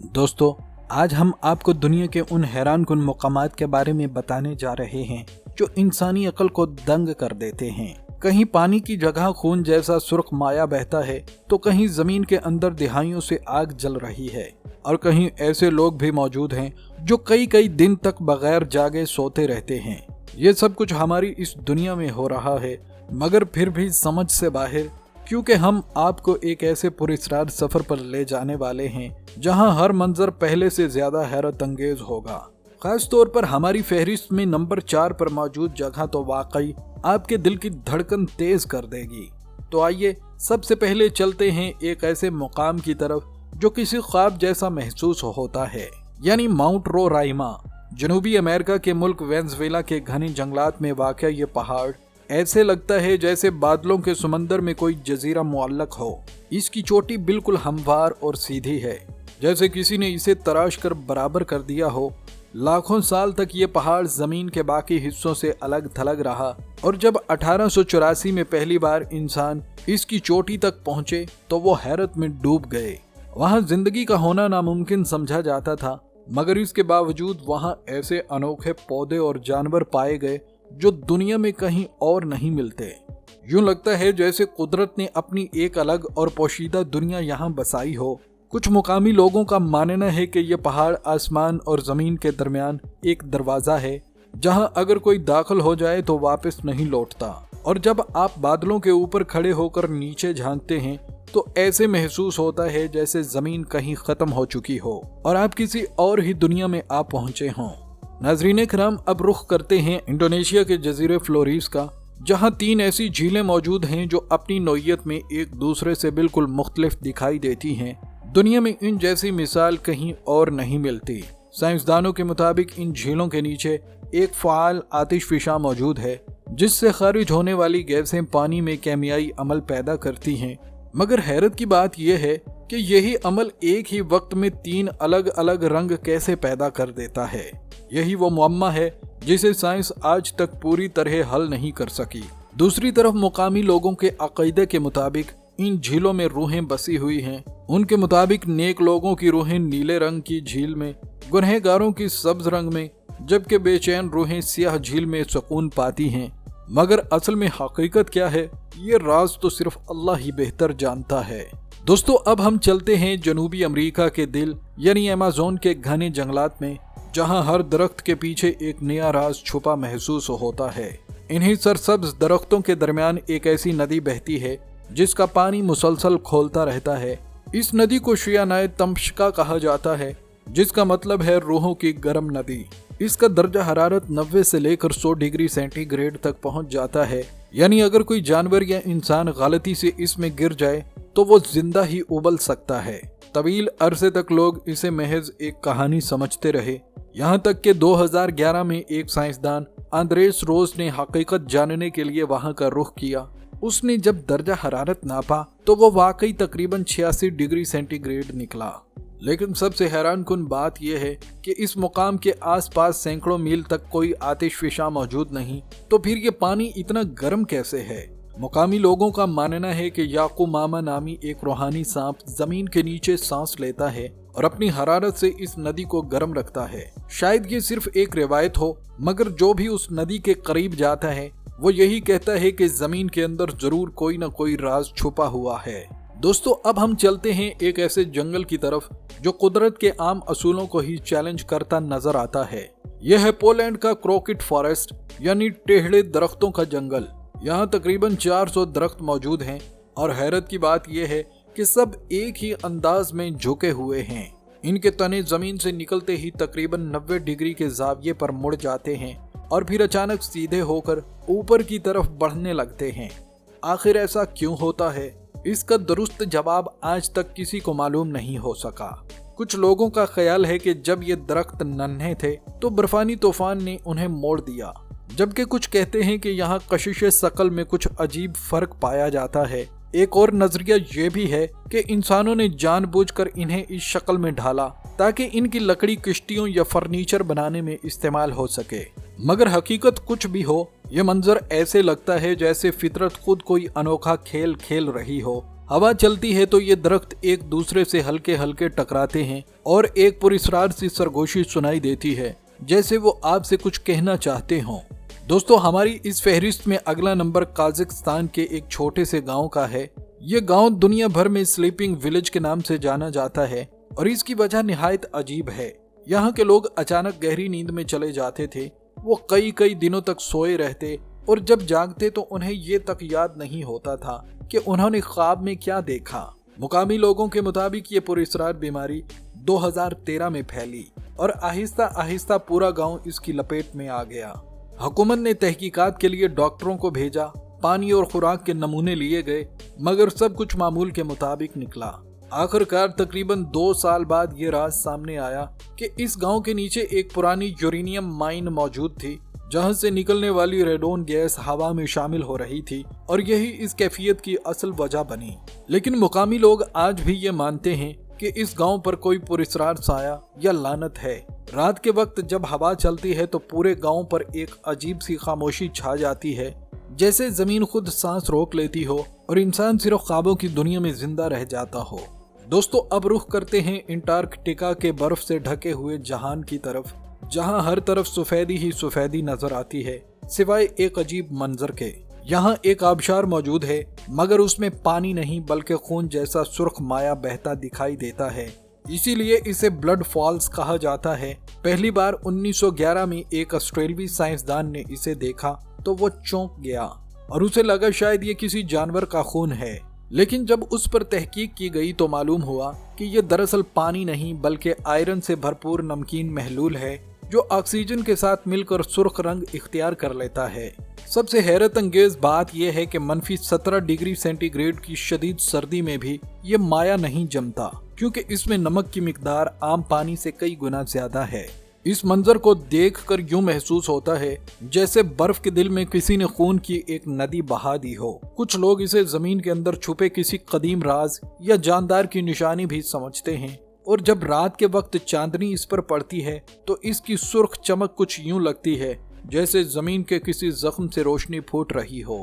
दोस्तों, आज हम आपको दुनिया के उन हैरान कुन मकामात के बारे में बताने जा रहे हैं जो इंसानी अक्ल को दंग कर देते हैं। कहीं पानी की जगह खून जैसा सुर्ख माया बहता है तो कहीं जमीन के अंदर दिहाइयों से आग जल रही है और कहीं ऐसे लोग भी मौजूद हैं जो कई कई दिन तक बगैर जागे सोते रहते हैं। ये सब कुछ हमारी इस दुनिया में हो रहा है, मगर फिर भी समझ से बाहर, क्योंकि हम आपको एक ऐसे पुरस्कार सफर पर ले जाने वाले हैं जहां हर मंजर पहले से ज्यादा हैरत अंगेज होगा। खास तौर पर हमारी फहरिस्त में नंबर 4 पर मौजूद जगह तो वाकई आपके दिल की धड़कन तेज कर देगी। तो आइए सबसे पहले चलते हैं एक ऐसे मुकाम की तरफ जो किसी ख्वाब जैसा महसूस होता है, यानी माउंट रोराइमा। जनूबी अमेरिका के मुल्क वेनेजुएला के घने जंगलात में वाक़या ये पहाड़ ऐसे लगता है जैसे बादलों के समंदर में कोई जजीरा मुअल्लक हो। इसकी चोटी बिल्कुल हमवार और सीधी है, जैसे किसी ने इसे तराश कर बराबर कर दिया हो। लाखों साल तक ये पहाड़ जमीन के बाकी हिस्सों से अलग थलग रहा और जब 1884 में पहली बार इंसान इसकी चोटी तक पहुंचे तो वो हैरत में डूब गए। वहां जिंदगी का होना नामुमकिन समझा जाता था, मगर इसके बावजूद वहां ऐसे अनोखे पौधे और जानवर पाए गए जो दुनिया में कहीं और नहीं मिलते। यूं लगता है जैसे कुदरत ने अपनी एक अलग और पोशीदा दुनिया यहाँ बसाई हो। कुछ मुकामी लोगों का मानना है कि यह पहाड़ आसमान और जमीन के दरमियान एक दरवाजा है, जहां अगर कोई दाखिल हो जाए तो वापस नहीं लौटता। और जब आप बादलों के ऊपर खड़े होकर नीचे झांकते हैं तो ऐसे महसूस होता है जैसे जमीन कहीं खत्म हो चुकी हो और आप किसी और ही दुनिया में आ पहुंचे हों। नाज़रीन किराम, अब रुख करते हैं इंडोनेशिया के जजीरे फ्लोरिस का, जहां 3 ऐसी झीलें मौजूद हैं जो अपनी नौइयत में एक दूसरे से बिल्कुल मुख्तलिफ दिखाई देती हैं। दुनिया में इन जैसी मिसाल कहीं और नहीं मिलती। साइंसदानों के मुताबिक इन झीलों के नीचे एक फ़ाल आतिशफिशा मौजूद है जिससे खारिज होने वाली गैसें पानी में केमियाई अमल पैदा करती हैं। मगर हैरत की बात यह है कि यही अमल एक ही वक्त में 3 अलग अलग रंग कैसे पैदा कर देता है। यही वो मुअम्मा है जिसे साइंस आज तक पूरी तरह हल नहीं कर सकी। दूसरी तरफ मुकामी लोगों के अक़ीदे के मुताबिक इन झीलों में रूहें बसी हुई हैं। उनके मुताबिक नेक लोगों की रूहें नीले रंग की झील में, गुनहगारों की सब्ज रंग में, जबकि बेचैन रूहें सियाह झील में सुकून पाती हैं। मगर असल में हकीकत क्या है, ये राज तो सिर्फ अल्लाह ही बेहतर जानता है। दोस्तों, अब हम चलते हैं जनूबी अमेरिका के दिल यानी अमेज़न के घने जंगलात में, जहां हर दरख्त के पीछे एक नया राज छुपा महसूस होता है। इन्हीं सरसब्ज दरख्तों के दरमियान एक ऐसी नदी बहती है जिसका पानी मुसलसल खोलता रहता है। इस नदी को शियानाए तमश्का कहा जाता है, जिसका मतलब है रूहों की गर्म नदी। इसका दर्जा हरारत 90 से लेकर 100 डिग्री सेंटीग्रेड तक पहुंच जाता है, यानी अगर कोई जानवर या इंसान गलती से इसमें गिर जाए तो वो जिंदा ही उबल सकता है। तवील अरसे तक लोग इसे महज एक कहानी समझते रहे, यहाँ तक कि 2011 में एक साइंसदान आंद्रेस रोज ने हकीकत जानने के लिए वहाँ का रुख किया। उसने जब दर्जा हरारत नापा तो वो वाकई तकरीबन 86 डिग्री सेंटीग्रेड निकला। लेकिन सबसे हैरान कुन बात यह है कि इस मुकाम के आसपास सैकड़ों मील तक कोई आतिशफिशा मौजूद नहीं, तो फिर ये पानी इतना गर्म कैसे है? मुकामी लोगों का मानना है कि याकू मामा नामी एक रूहानी सांप जमीन के नीचे सांस लेता है और अपनी हरारत से इस नदी को गर्म रखता है। शायद ये सिर्फ एक रिवायत हो, मगर जो भी उस नदी के करीब जाता है वो यही कहता है कि जमीन के अंदर जरूर कोई ना कोई राज छुपा हुआ है। दोस्तों, अब हम चलते हैं एक ऐसे जंगल की तरफ जो कुदरत के आम असूलों को ही चैलेंज करता नजर आता है। यह है पोलैंड का क्रोकिट फॉरेस्ट यानी टेढ़े दरख्तों का जंगल। यहाँ तकरीबन 400 दरख्त मौजूद हैं और हैरत की बात यह है कि सब एक ही अंदाज में झुके हुए हैं। इनके तने जमीन से निकलते ही तकरीबन 90 डिग्री के जाविये पर मुड़ जाते हैं और फिर अचानक सीधे होकर ऊपर की तरफ बढ़ने लगते हैं। आखिर ऐसा क्यों होता है? इसका दुरुस्त जवाब आज तक किसी को मालूम नहीं हो सका। कुछ लोगों का ख्याल है कि जब ये दरख्त नन्हे थे तो बर्फानी तूफान ने उन्हें मोड़ दिया, जबकि कुछ कहते हैं कि यहाँ कशिश शकल में कुछ अजीब फर्क पाया जाता है। एक और नजरिया ये भी है कि इंसानों ने जानबूझकर इन्हें इस शक्ल में ढाला ताकि इनकी लकड़ी किश्तियों या फर्नीचर बनाने में इस्तेमाल हो सके। मगर हकीकत कुछ भी हो, ये मंजर ऐसे लगता है जैसे फितरत खुद कोई अनोखा खेल खेल रही हो हवा चलती है तो ये दरख्त एक दूसरे से हल्के हल्के टकराते हैं और एक पुरस्रार सी सरगोशी सुनाई देती है, जैसे वो आपसे कुछ कहना चाहते हों। दोस्तों, हमारी इस फहरिस्त में अगला नंबर काजाकिस्तान के एक छोटे से गांव का है। ये गांव दुनिया भर में स्लीपिंग विलेज के नाम से जाना जाता है और इसकी वजह निहायत अजीब है। यहाँ के लोग अचानक गहरी नींद में चले जाते थे। वो कई कई दिनों तक सोए रहते और जब जागते तो उन्हें ये तक याद नहीं होता था कि उन्होंने ख्वाब में क्या देखा। मुकामी लोगों के मुताबिक ये पुरस्रार बीमारी 2013 में फैली और आहिस्ता आहिस्ता पूरा गांव इसकी लपेट में आ गया। हुकूमत ने तहकीकात के लिए डॉक्टरों को भेजा, पानी और खुराक के नमूने लिए गए, मगर सब कुछ मामूल के मुताबिक निकला। आखिरकार तकरीबन 2 साल बाद ये राज सामने आया कि इस गांव के नीचे एक पुरानी यूरेनियम माइन मौजूद थी, जहां से निकलने वाली रेडोन गैस हवा में शामिल हो रही थी और यही इस कैफियत की असल वजह बनी। लेकिन मुकामी लोग आज भी ये मानते हैं कि इस गांव पर कोई पुरस्रार साया या लानत है। रात के वक्त जब हवा चलती है तो पूरे गांव पर एक अजीब सी खामोशी छा जाती है, जैसे जमीन खुद सांस रोक लेती हो और इंसान सिर्फ ख्वाबों की दुनिया में जिंदा रह जाता हो। दोस्तों, अब रुख करते हैं अंटार्कटिका के बर्फ से ढके हुए जहान की तरफ, जहां हर तरफ सफेदी ही सफेदी नजर आती है सिवाय एक अजीब मंजर के। यहाँ एक आबशार मौजूद है, मगर उसमें पानी नहीं बल्कि खून जैसा सुर्ख माया बहता दिखाई देता है, इसीलिए इसे ब्लड फॉल्स कहा जाता है। पहली बार 1911 में एक ऑस्ट्रेलियाई साइंसदान ने इसे देखा तो वो चौंक गया और उसे लगा शायद ये किसी जानवर का खून है। लेकिन जब उस पर तहकीक की गई तो मालूम हुआ कि ये दरअसल पानी नहीं बल्कि आयरन से भरपूर नमकीन महलूल है, जो ऑक्सीजन के साथ मिलकर सुर्ख रंग इख्तियार कर लेता है। सबसे हैरत अंगेज बात यह है कि -17 डिग्री सेंटीग्रेड की शदीद सर्दी में भी ये माया नहीं जमता, क्योंकि इसमें नमक की मिकदार आम पानी से कई गुना ज्यादा है। इस मंजर को देखकर यूं महसूस होता है जैसे बर्फ के दिल में किसी ने खून की एक नदी बहा दी हो। कुछ लोग इसे जमीन के अंदर छुपे किसी कदीम राज या जानदार की निशानी भी समझते हैं, और जब रात के वक्त चांदनी इस पर पड़ती है तो इसकी सुर्ख चमक कुछ यूं लगती है जैसे जमीन के किसी जख्म से रोशनी फूट रही हो।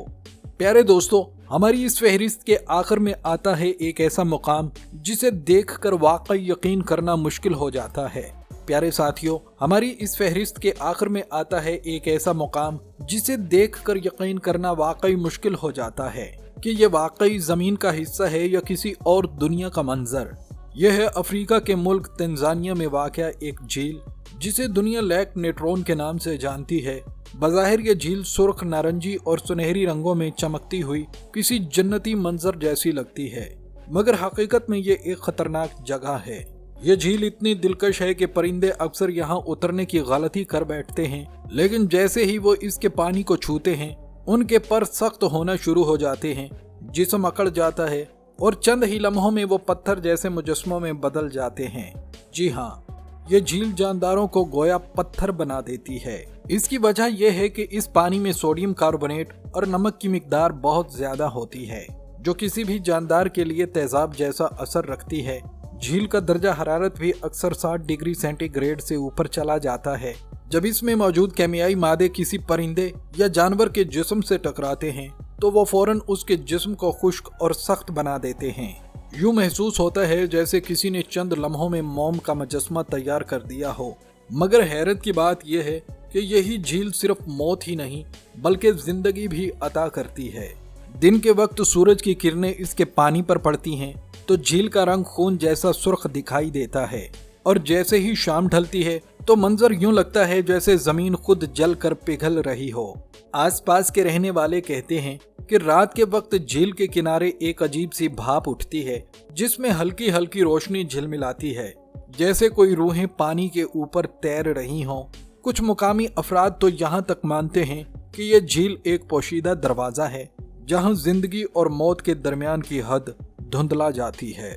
प्यारे दोस्तों, हमारी इस फहरिस्त के आखिर में आता है एक ऐसा मुकाम जिसे देखकर वाकई यकीन करना मुश्किल हो जाता है। प्यारे साथियों, हमारी इस फहरिस्त के आखिर में आता है एक ऐसा मुकाम जिसे देखकर यकीन करना वाकई मुश्किल हो जाता है कि ये वाकई जमीन का हिस्सा है या किसी और दुनिया का मंजर। यह है अफ्रीका के मुल्क तंजानिया में वाक़या एक झील जिसे दुनिया लेक नेट्रोन के नाम से जानती है। बज़ाहिर ये झील सुर्ख नारंगी और सुनहरी रंगों में चमकती हुई किसी जन्नती मंजर जैसी लगती है, मगर हकीकत में ये एक खतरनाक जगह है। ये झील इतनी दिलकश है कि परिंदे अक्सर यहाँ उतरने की गलती कर बैठते हैं, लेकिन जैसे ही वो इसके पानी को छूते हैं उनके पर सख्त होना शुरू हो जाते हैं, जिस्म अकड़ जाता है और चंद ही लम्हों में वो पत्थर जैसे मुजस्मों में बदल जाते हैं। जी हाँ, ये झील जानदारों को गोया पत्थर बना देती है। इसकी वजह यह है कि इस पानी में सोडियम कार्बोनेट और नमक की मिकदार बहुत ज्यादा होती है, जो किसी भी जानदार के लिए तेजाब जैसा असर रखती है। झील का दर्जा हरारत भी अक्सर 60 डिग्री सेंटीग्रेड से ऊपर चला जाता है। जब इसमें मौजूद केमियाई मादे किसी परिंदे या जानवर के जिस्म से टकराते हैं तो वो फौरन उसके जिस्म को खुश्क और सख्त बना देते हैं। यूं महसूस होता है जैसे किसी ने चंद लम्हों में मोम का मुजस्मा तैयार कर दिया हो। मगर हैरत की बात यह है कि यही झील सिर्फ मौत ही नहीं बल्कि जिंदगी भी अता करती है। दिन के वक्त सूरज की किरणें इसके पानी पर पड़ती हैं तो झील का रंग खून जैसा सुर्ख दिखाई देता है, और जैसे ही शाम ढलती है तो मंजर यूं लगता है जैसे जमीन खुद जल कर पिघल रही हो। आसपास के रहने वाले कहते हैं कि रात के वक्त झील के किनारे एक अजीब सी भाप उठती है जिसमें हल्की हल्की रोशनी झिलमिलाती है, जैसे कोई रूहें पानी के ऊपर तैर रही हों। कुछ मुकामी अफराद तो यहाँ तक मानते हैं कि यह झील एक पोशीदा दरवाजा है जहाँ जिंदगी और मौत के दरमियान की हद धुंधला जाती है।